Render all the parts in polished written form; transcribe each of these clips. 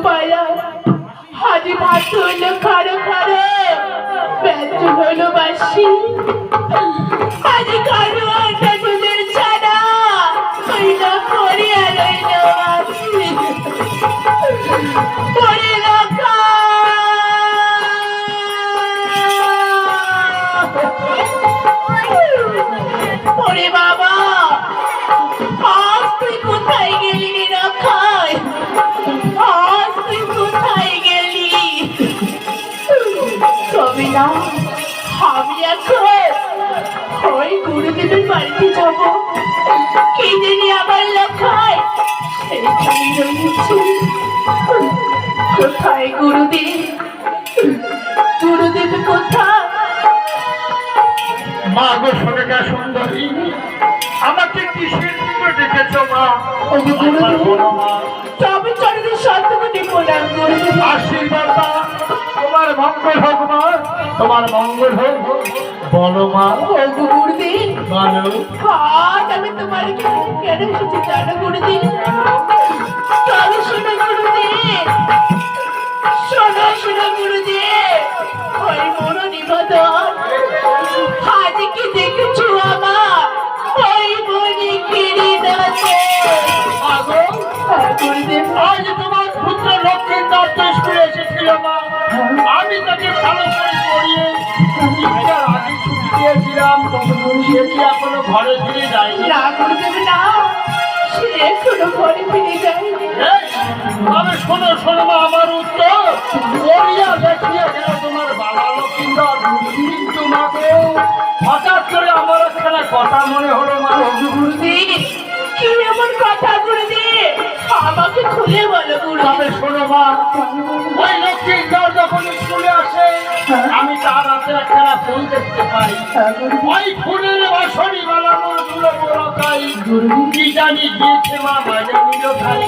পায়া হাজি ভাত হইল খারো খারো ব্যঞ্জন হইল বাসি হাজি খারো আটা দুধের ছানা হইল করিয়া রইল বাসি পড়িল ওরে বাবা আজ তুই কোথায় গেলি রে রাখাই আজ তুই কোথায় গেলি তবে না আমি এখন ওই গুরুদেবের বাড়িতে যাব কি জানি আমার লেখায় সেইখানে রয়েছে কোথায় গুরুদেব গুরুদেব কোথায় মা গো সোনাটা সুন্দরী আমাকে কিসের দিকে ডেকেছ মা? তবে চরণের সত্যকে প্রণাম গুরুদেব আশীর্বাদ দাও, তোমার মঙ্গল হোক মা, তোমার মঙ্গল হোক। বলো মা। গুরুদেব বলো। আজ আমি তোমার কেন এসেছি জানো গুরুদেব? তবে শোনো গুরুদেব, শোনো শোনো গুরুদেব, ওই বড় নিবেদন আজকে দেখেছো আমার ওই বনি কিরিনাতে গুরুদেব আজ তোমার পুত্র লক্ষ্মীর দর্দেশ করে এসেছিল মা। আমি তাকে ভালো করে পড়িয়ে ইচ্ছার আগে ছুটি দিয়েছিলাম, সে কি এখনো ঘরে ফিরে যায়নি? না গুরুদেব না, সে এখনো ঘরে ফিরে যায়নি। তবে শোনো শোনো মা আমার উত্তর পড়িয়া দেখিয়ে গেল তোমার বাবা লক্ষ্মীন্দর, কিন্তু মাকে হঠাৎ করে আমার একখানা কথা মনে হলো মা। গুরুদেব কি এমন কথা গুরুদেব আমাকে খুলে বলো গুরুদেব। তবে শোনো মা, ওই লক্ষ্মীন্দর যখন স্কুলে আসে আমি তার হাতে একখানা ফুল দেখতে পাই। ওই ফুলের বাসনি বানানো দুলো বড় খাই, কি জানি দিয়েছে মা বাইরে নিল খাই।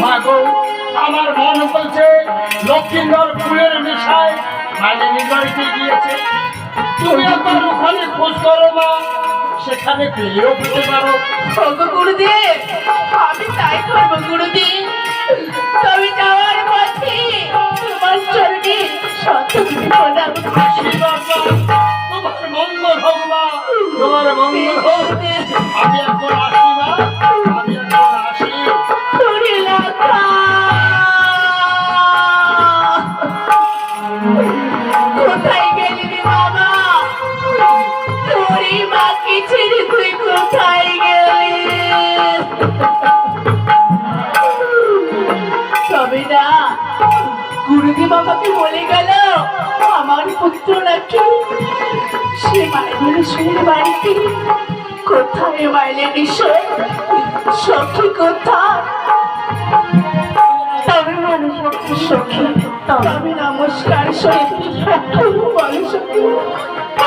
মা গো আমার মন বলছে লক্ষ্মীন্দর ফুলের নেশায় বাইরে নিবাড়িতে গিয়েছে। তুমি একবার ওখানে খোঁজ করো মা, সেখানে পেয়েও পেতে পারো। গুরুদেব আমি তাই করবো গুরুদেব, তবে যাওয়ার পথে তোমার চরণে সত্যি প্রণাম। আশীর্বাদ দাও, তোমার মঙ্গল হোক মা, তোমার মঙ্গল হোক। আমি এখন আসি মা, আমি এখন আসি। ওরে লাখা, কোথায় গেলি রে বাবা? তোরই মাকে ছেড়ে তুই কোথায় গেলি? তবে না গুরুদেব আমাকে বলে গেল আমার পুত্র নাকি সে মাইলের বাড়িতে। কোথায় মাইলের সখী কোথায়? তবে বলো সখী, তবে নমস্কার সখী, বলো সখী।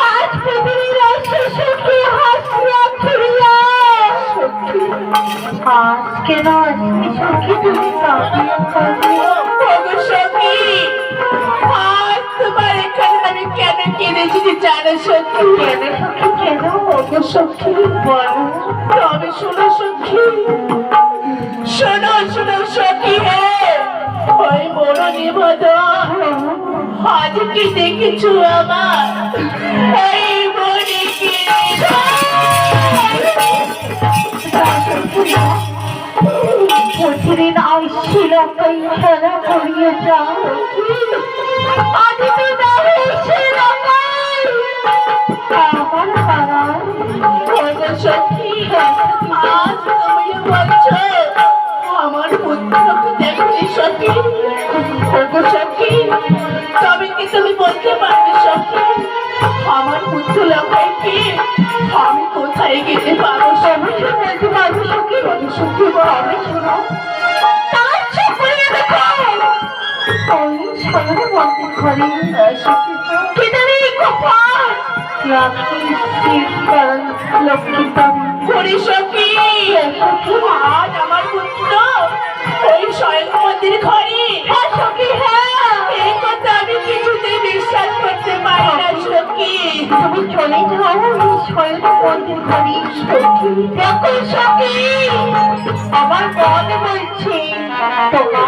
আজ পৃথিবীর আসে সখী হাসিয়া ফিরিয়া সখী, আজ কেন আসবি সখী তুমি কাঁদিয়া কাঁদিয়া? ওগো সখী, আজ তোমার এখানে আমি কেন কেঁদেছি জানো সখী? কেন সখী কেন? ওগো সখী বলো। তবে শোনো সখী, শোনো শোনো সখী হে, ওই বড় নিবেদন আজ কি দেখেছো আমার এই বনি প্রতিদিন আইছিল কই খেলা করিয়ে যাও আজ তো না হয়েছিল আমার পাড়ায়। ওগো সখী, আজ তুমি বলছো আমার পুত্রকে দেখলি সখী? ওগো সখী, তবে কি তুমি বলতে পারবে সখী আমার পুত্র লক্ষ্মীকে আমি কোথায় গেলে পাবো? সমস্যা বলতে পারবো সখী? বলো সখী বলো শোনো। তার চোখ করে দেখো ওই সামনে বলতে ঘরে সখী কি জানি কোপাল আজ আমার পুত্র ওই স্বয়ং মন্দির ঘরে। এই কথা আমি কিছুতেই বিশ্বাস করতে পারি না সখী। তুমি চলে যাও স্বয়ং মন্দির ঘরে সখী। দেখো সখী আমার মন বলছে তোমার